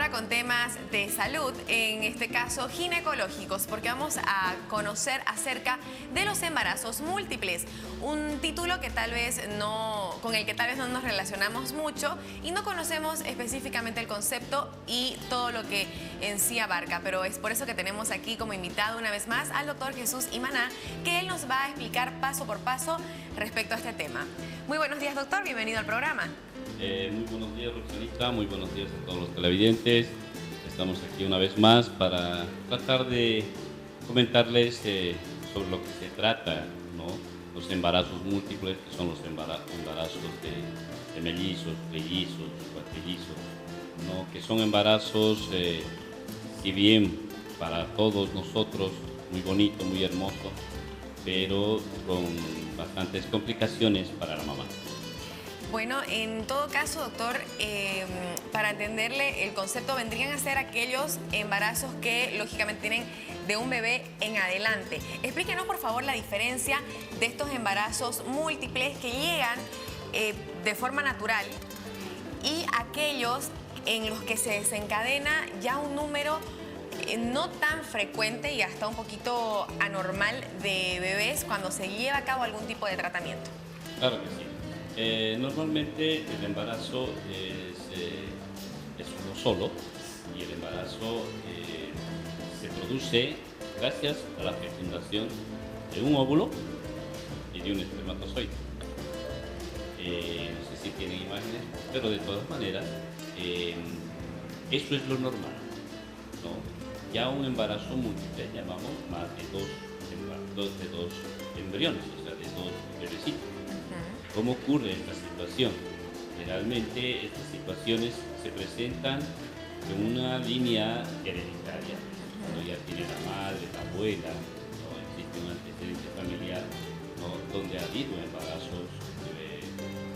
ahora con temas de salud, en este caso ginecológicos, porque vamos a conocer acerca de los embarazos múltiples, un título que con el que tal vez no nos relacionamos mucho y no conocemos específicamente el concepto y todo lo que en sí abarca, pero es por eso que tenemos aquí como invitado una vez más al doctor Jesús Imaná, que él nos va a explicar paso por paso respecto a este tema. Muy buenos días, doctor, bienvenido al programa. Muy buenos días, Roxanita, muy buenos días a todos los televidentes. Estamos aquí una vez más para tratar de comentarles sobre lo que se trata, ¿no? Los embarazos múltiples, que son los embarazos de mellizos, trillizos, cuatrillizos, ¿no? Que son embarazos, si bien para todos nosotros muy bonito, muy hermoso, pero con bastantes complicaciones para la mamá. Bueno, en todo caso, doctor, para entenderle el concepto, vendrían a ser aquellos embarazos que lógicamente tienen de un bebé en adelante. Explíquenos, por favor, la diferencia de estos embarazos múltiples que llegan de forma natural y aquellos en los que se desencadena ya un número no tan frecuente y hasta un poquito anormal de bebés cuando se lleva a cabo algún tipo de tratamiento. Claro que sí. Normalmente el embarazo es uno solo y el embarazo se produce gracias a la fecundación de un óvulo y de un espermatozoide. No sé si tienen imágenes, pero de todas maneras eso es lo normal, ¿no? Ya un embarazo múltiple llamamos más de dos embriones, o sea, de dos bebecitos. ¿Cómo ocurre esta situación? Generalmente estas situaciones se presentan en una línea hereditaria. Cuando ya tiene la madre, la abuela, ¿no? Existe un antecedente familiar, ¿no? Donde ha habido embarazos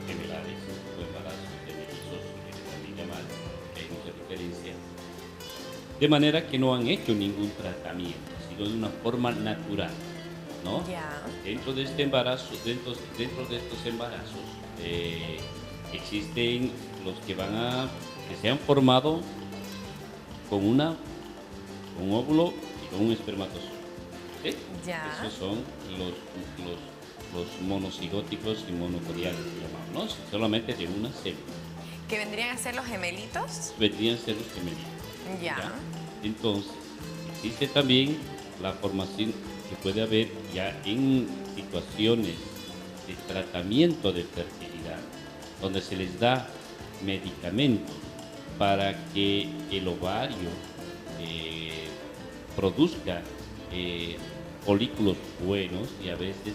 gemelares o embarazos de mellizos, que se también llamar, que hay mucha diferencia. De manera que no han hecho ningún tratamiento, sino de una forma natural, ¿no? Ya. Dentro de este embarazo, dentro de estos embarazos, existen los que se han formado con un óvulo y con un espermatozoide. ¿Sí? Ya. Esos son los monocigóticos y monocoriales, llamamos, ¿no? Solamente de una célula. ¿Que vendrían a ser los gemelitos? Vendrían a ser los gemelitos. Ya. Entonces, existe también la formación que puede haber ya en situaciones de tratamiento de fertilidad, donde se les da medicamentos para que el ovario produzca folículos buenos, y a veces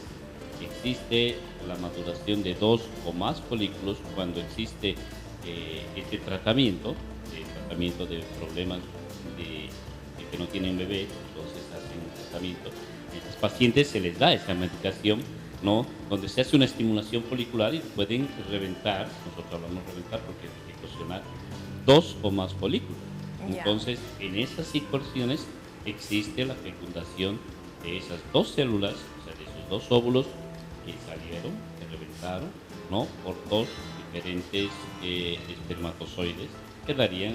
existe la maduración de 2 o más folículos cuando existe este tratamiento de problemas de que no tienen bebé, entonces hacen un tratamiento. A estos pacientes se les da esa medicación, ¿no? Donde se hace una estimulación folicular y pueden reventar, nosotros hablamos de reventar porque es eclosionar 2 o más folículos. Ya. Entonces, en esas situaciones existe la fecundación de esas 2 células, o sea, de esos 2 óvulos que salieron, que reventaron, ¿no? Por 2 diferentes espermatozoides que darían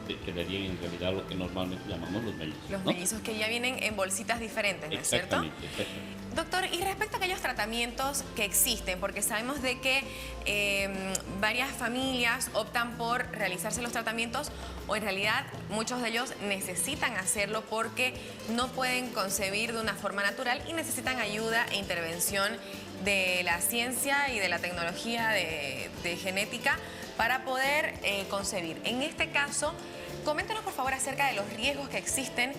en realidad lo que normalmente llamamos los mellizos. Los ¿no? mellizos que ya vienen en bolsitas diferentes, ¿no es cierto? Exactamente. Doctor, y respecto a aquellos tratamientos que existen, porque sabemos de que varias familias optan por realizarse los tratamientos o en realidad muchos de ellos necesitan hacerlo porque no pueden concebir de una forma natural y necesitan ayuda e intervención de la ciencia y de la tecnología de genética para poder concebir. En este caso, coméntenos por favor acerca de los riesgos que existen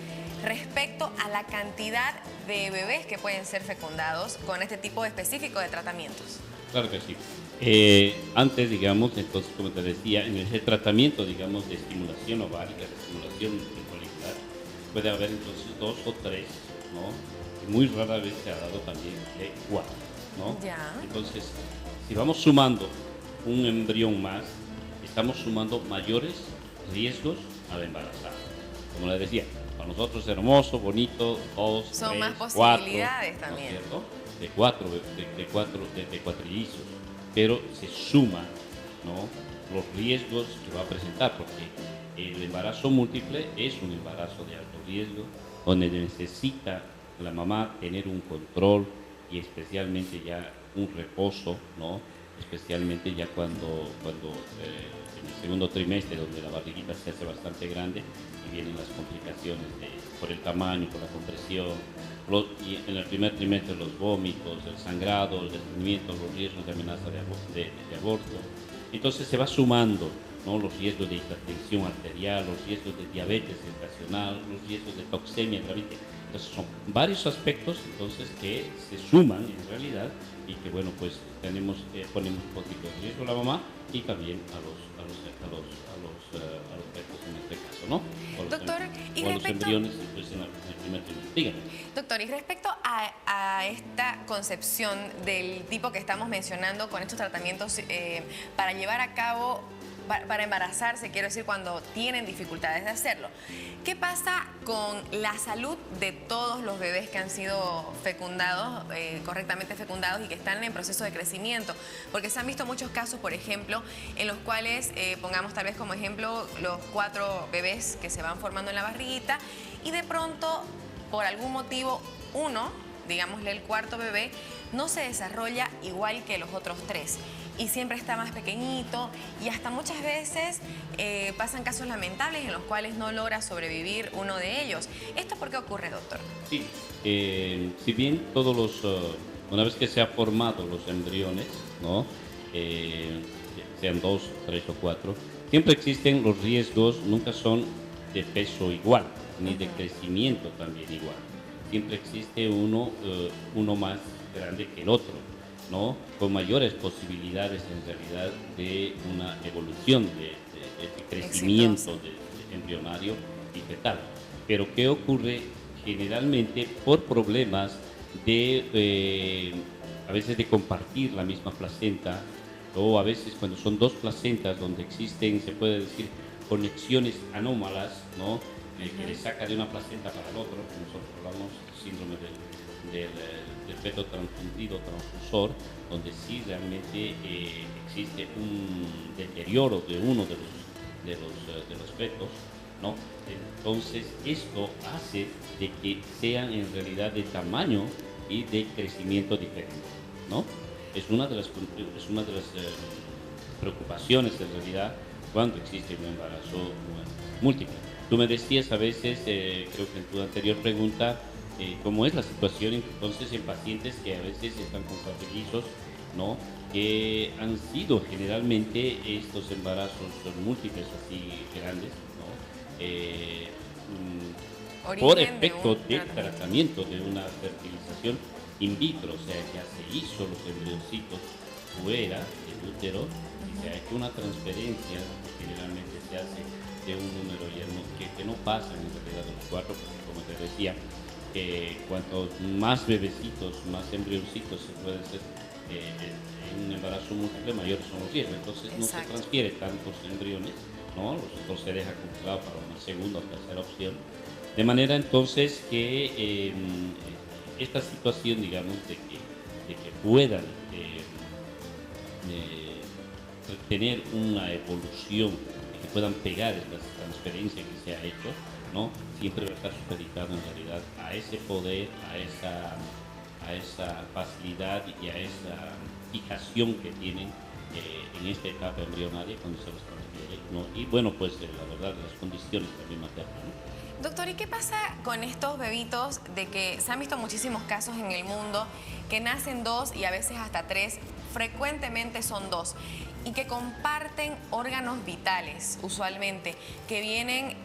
respecto a la cantidad de bebés que pueden ser fecundados con este tipo específico de tratamientos. Claro que sí. Antes, digamos, entonces, como te decía, en ese tratamiento, digamos, de estimulación ovárica, de estimulación folicular, puede haber entonces 2 o 3, ¿no? Y muy rara vez se ha dado también de 4, ¿no? Ya. Entonces, si vamos sumando un embrión más, estamos sumando mayores riesgos al embarazar. Como les decía, para nosotros es hermoso, bonito, 2, Son 3, más 4, posibilidades ¿no es también. cierto? De cuatrillizos, pero se suma ¿no? Los riesgos que va a presentar, porque el embarazo múltiple es un embarazo de alto riesgo, donde necesita la mamá tener un control y especialmente ya un reposo, ¿no? Especialmente ya cuando en el segundo trimestre, donde la barriguita se hace bastante grande y vienen las complicaciones por el tamaño, por la compresión, y en el primer trimestre los vómitos, el sangrado, el desprendimiento, los riesgos de amenaza de aborto. Entonces se va sumando, ¿no? Los riesgos de hipertensión arterial, los riesgos de diabetes gestacional, los riesgos de toxemia gravídea. Entonces son varios aspectos entonces que se suman en realidad y que bueno pues ponemos un poquito de riesgo a la mamá y también a los fetos en este caso, ¿no? Doctor, y o a los respecto... embriones pues, en el primer trimestre. Dígame. Doctor, y respecto a esta concepción del tipo que estamos mencionando con estos tratamientos para llevar a cabo, para embarazarse, quiero decir, cuando tienen dificultades de hacerlo, ¿qué pasa con la salud de todos los bebés que han sido fecundados, correctamente fecundados y que están en proceso de crecimiento? Porque se han visto muchos casos, por ejemplo, en los cuales, pongamos tal vez como ejemplo, los 4 bebés que se van formando en la barriguita y de pronto, por algún motivo, uno, digámosle el 4.º bebé, no se desarrolla igual que los otros 3 y siempre está más pequeñito y hasta muchas veces pasan casos lamentables en los cuales no logra sobrevivir uno de ellos. ¿Esto por qué ocurre, doctor? Sí, si bien una vez que se han formado los embriones, ¿no? Sean 2, 3 o 4, siempre existen los riesgos, nunca son de peso igual, ni de crecimiento también igual. Siempre existe uno más grande que el otro, ¿no? Con mayores posibilidades en realidad de una evolución de crecimiento de embrionario y fetal. Pero ¿qué ocurre? Generalmente por problemas a veces de compartir la misma placenta, o a veces cuando son 2 placentas donde existen, se puede decir, conexiones anómalas, ¿no? Que le saca de una placenta para el otro, que nosotros hablamos síndrome del feto transfundido transfusor, donde sí realmente existe un deterioro de uno de los fetos, ¿no? Entonces esto hace de que sean en realidad de tamaño y de crecimiento diferente, ¿no? Es una de las preocupaciones en realidad cuando existe un embarazo múltiple. Tú me decías a veces, creo que en tu anterior pregunta, cómo es la situación entonces en pacientes que a veces están con cuatrillizos, ¿no? Que han sido generalmente estos embarazos múltiples así grandes, ¿no? Por efecto de tratamiento de una fertilización in vitro, o sea, ya se hizo los embrioncitos fuera del útero y se ha hecho una transferencia, generalmente se hace de un número que no pasan en realidad de los 4, porque como te decía, cuanto más bebecitos, más embrioncitos se puede hacer en un embarazo múltiple, mayores son los riesgos. Entonces no se transfiere tantos embriones, ¿no? Los otros se deja congelados para una segunda o tercera opción. De manera entonces que esta situación, digamos, de que puedan tener una evolución, de que puedan pegar esta transferencia que se ha hecho, ¿no? Siempre va a estar supeditado en realidad a ese poder, a esa facilidad y a esa fijación que tienen en esta etapa embrionaria cuando se los transfiere, ¿no? Y bueno, pues la verdad, las condiciones también maternas, ¿no? Doctor, ¿y qué pasa con estos bebitos de que se han visto muchísimos casos en el mundo que nacen 2 y a veces hasta 3, frecuentemente son 2, y que comparten órganos vitales usualmente, que vienen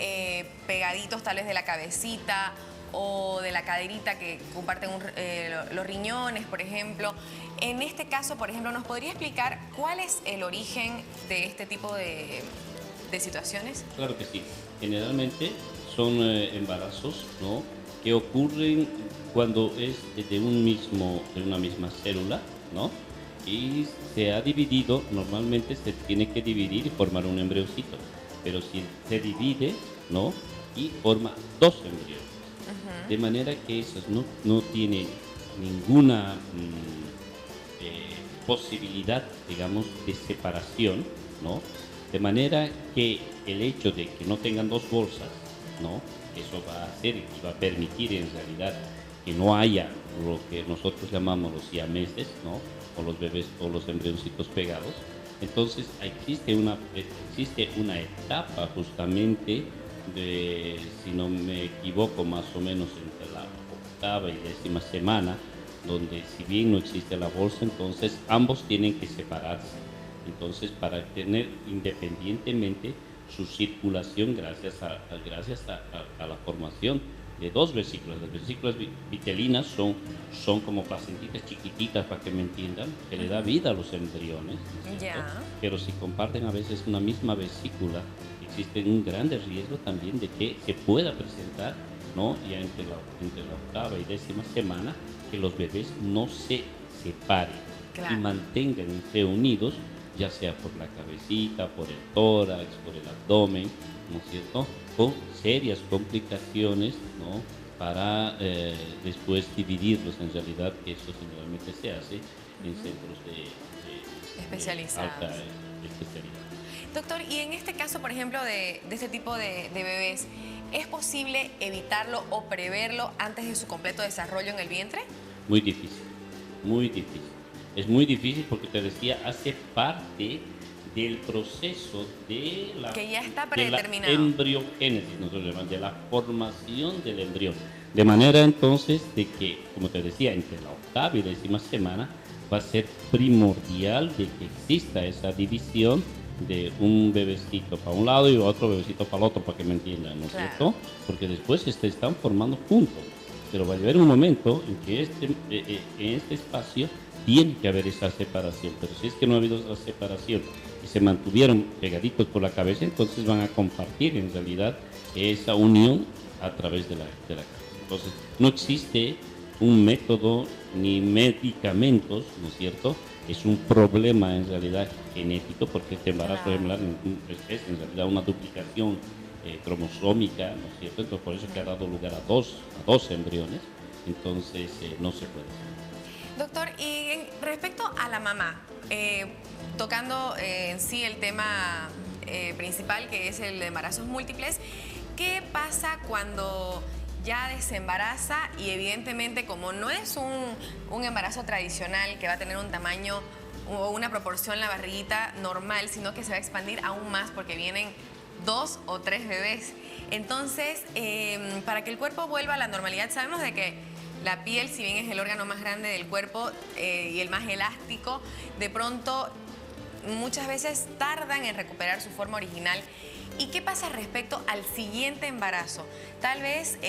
pegaditos tal vez de la cabecita o de la caderita, que comparten los riñones, por ejemplo? En este caso, por ejemplo, ¿nos podría explicar cuál es el origen de este tipo de situaciones? Claro que sí. Generalmente son embarazos, ¿no?, que ocurren cuando es de una misma célula, ¿no? Y se ha dividido, normalmente se tiene que dividir y formar un embriocito, pero si se divide, ¿no?, y forma 2 embriones, de manera que esos no tienen ninguna posibilidad, digamos, de separación, ¿no? De manera que el hecho de que no tengan dos bolsas, ¿no? Eso va a hacer y va a permitir en realidad que no haya lo que nosotros llamamos los siameses, ¿no? O los bebés o los embrioncitos pegados. Entonces existe una etapa justamente de, si no me equivoco, más o menos entre la octava y 10ª semana, donde si bien no existe la bolsa, entonces ambos tienen que separarse. Entonces, para tener independientemente su circulación gracias a la formación de dos vesículas. Las vesículas vitelinas son como placentitas chiquititas, para que me entiendan, que le da vida a los embriones, Ya. pero si comparten a veces una misma vesícula, existe un grande riesgo también de que se pueda presentar, ¿no? Ya entre la octava y 10ª semana, que los bebés no se separen Claro. y mantengan unidos, ya sea por la cabecita, por el tórax, por el abdomen, ¿no es cierto? Con serias complicaciones, ¿no? Para después dividirlos. En realidad, eso generalmente se hace en centros de Especializados. alta especialidad. Doctor, y en este caso, por ejemplo, de este tipo de bebés, ¿es posible evitarlo o preverlo antes de su completo desarrollo en el vientre? Muy difícil, muy difícil. Es muy difícil porque te decía, hace parte del proceso de la, Que ya está de la predeterminado. embriogénesis, nosotros llamamos, de la formación del embrión. De manera entonces de que, como te decía, entre la octava y 10ª semana va a ser primordial de que exista esa división de un bebecito para un lado y otro bebecito para el otro, para que me entiendan, ¿no es Claro. cierto? Porque después se están formando juntos, pero va a llegar un momento en que en este espacio tiene que haber esa separación, pero si es que no ha habido esa separación y se mantuvieron pegaditos por la cabeza, entonces van a compartir en realidad esa unión a través de la cabeza. Entonces, no existe un método ni medicamentos, ¿no es cierto? Es un problema en realidad genético, porque este embarazo Claro. gemelar es en realidad una duplicación cromosómica, ¿no es cierto? Entonces, por eso que ha dado lugar a dos embriones, entonces no se puede hacer. Doctor, y respecto a la mamá, tocando en sí el tema principal, que es el de embarazos múltiples, ¿qué pasa cuando ya desembaraza y evidentemente como no es un embarazo tradicional que va a tener un tamaño o una proporción en la barriguita normal, sino que se va a expandir aún más porque vienen 2 o 3 bebés? Entonces, para que el cuerpo vuelva a la normalidad, sabemos de que la piel, si bien es el órgano más grande del cuerpo y el más elástico, de pronto muchas veces tardan en recuperar su forma original. ¿Y qué pasa respecto al siguiente embarazo? Tal vez,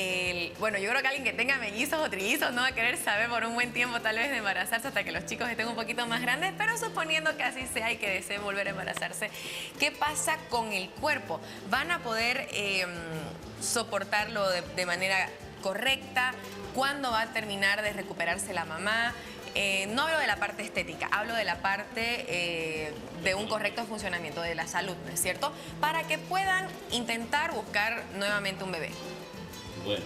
bueno, yo creo que alguien que tenga mellizos o trillizos no va a querer saber por un buen tiempo tal vez de embarazarse hasta que los chicos estén un poquito más grandes, pero suponiendo que así sea y que deseen volver a embarazarse, ¿qué pasa con el cuerpo? ¿Van a poder soportarlo de manera correcta? ¿Cuándo va a terminar de recuperarse la mamá? No hablo de la parte estética, hablo de la parte de un correcto funcionamiento de la salud, ¿no es cierto? Para que puedan intentar buscar nuevamente un bebé. Bueno,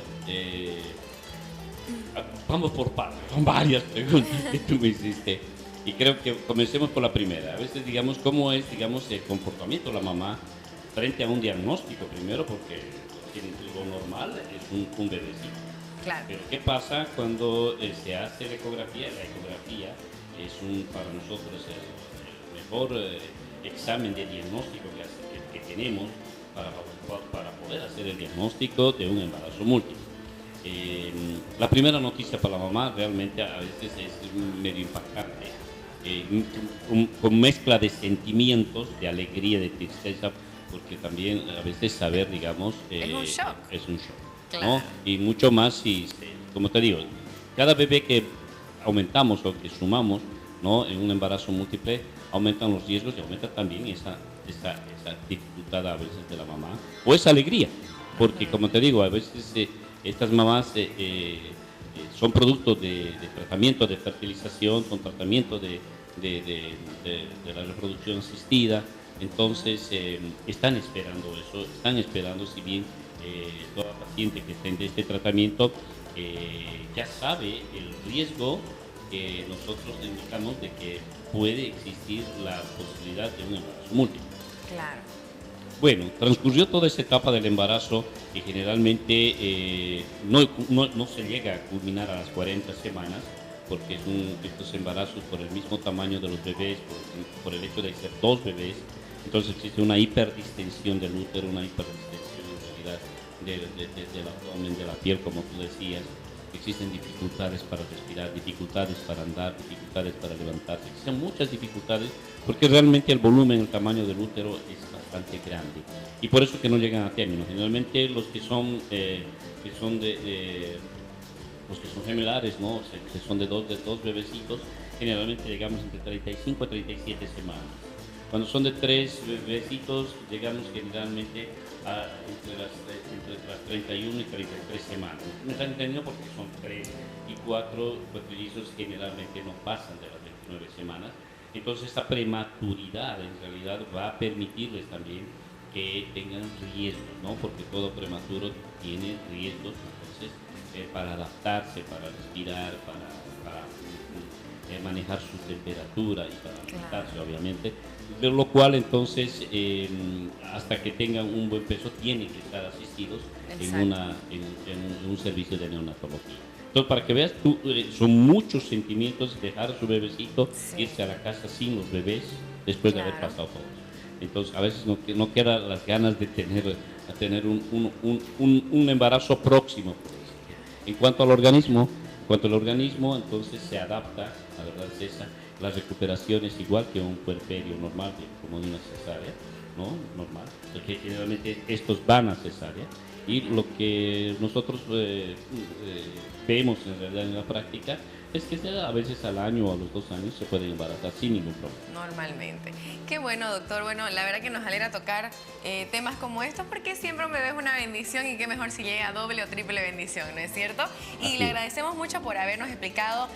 vamos por partes, son varias preguntas que tú me hiciste. Y creo que comencemos por la primera. A veces, digamos, ¿cómo es, digamos, el comportamiento de la mamá frente a un diagnóstico? Primero, porque lo normal es un bebecito. Claro. Pero ¿qué pasa cuando se hace la ecografía? La ecografía es para nosotros el mejor examen de diagnóstico que tenemos para poder hacer el diagnóstico de un embarazo múltiple. La primera noticia para la mamá realmente a veces es medio impactante, con mezcla de sentimientos, de alegría, de tristeza, porque también a veces saber, digamos, Es un shock. es un shock. Claro. ¿No? Y mucho más si, como te digo, cada bebé que aumentamos o que sumamos, ¿no? En un embarazo múltiple, aumentan los riesgos y aumenta también esa dificultad a veces de la mamá, o esa alegría, porque como te digo, a veces estas mamás son productos de tratamiento de fertilización, son tratamientos de la reproducción asistida, entonces están esperando eso, están esperando, si bien toda paciente que esté en este tratamiento ya sabe el riesgo que nosotros indicamos de que puede existir la posibilidad de un embarazo múltiple. Claro. Bueno, transcurrió toda esa etapa del embarazo y generalmente no se llega a culminar a las 40 semanas porque estos embarazos por el mismo tamaño de los bebés, por el hecho de ser dos bebés, entonces existe una hiperdistensión del útero, una hiperdistensión en realidad del abdomen, de la piel, como tú decías. Existen dificultades para respirar, dificultades para andar, dificultades para levantarse, existen muchas dificultades porque realmente el volumen, el tamaño del útero es bastante grande y por eso que no llegan a término. Generalmente los que son los que son gemelares, ¿no? O sea, que son de dos bebecitos, generalmente llegamos entre 35 a 37 semanas. Cuando son de 3 bebecitos, llegamos generalmente entre las 31 y 33 semanas. Me están entendiendo porque son 3 y 4 trillizos generalmente no pasan de las 29 semanas. Entonces esta prematuridad en realidad va a permitirles también que tengan riesgos, ¿no? Porque todo prematuro tiene riesgos, entonces para adaptarse, para respirar, para manejar su temperatura y para alimentarse, obviamente, de lo cual entonces hasta que tengan un buen peso tienen que estar asistidos en un servicio de neonatología. Entonces, para que veas, son muchos sentimientos dejar a su bebecito, irse a la casa sin los bebés después de haber pasado todo. Entonces, a veces no quedan las ganas de tener un embarazo próximo. En cuanto al organismo, entonces se adapta, la verdad es esa, la recuperación es igual que un puerperio normal, como de una cesárea, ¿no? Normal, porque generalmente estos van a cesárea. Y lo que nosotros vemos en realidad en la práctica es que a veces al año o a los 2 años se pueden embarazar sin ningún problema. Normalmente. Qué bueno, doctor. Bueno, la verdad que nos alegra tocar temas como estos porque siempre un bebé es una bendición y qué mejor si llega doble o triple bendición, ¿no es cierto? Y le agradecemos mucho por habernos explicado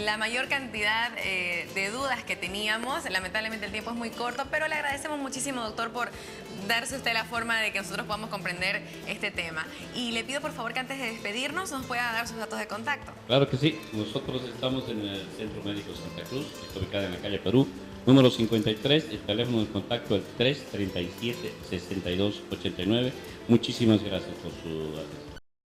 la mayor cantidad de dudas que teníamos. Lamentablemente el tiempo es muy corto, pero le agradecemos muchísimo, doctor, por darse usted la forma de que nosotros podamos comprender este tema. Y le pido por favor que antes de despedirnos nos pueda dar sus datos de contacto. Claro que sí. Nosotros estamos en el Centro Médico Santa Cruz, que está ubicado en la calle Perú, número 53, el teléfono de contacto es 337-6289. Muchísimas gracias por su atención.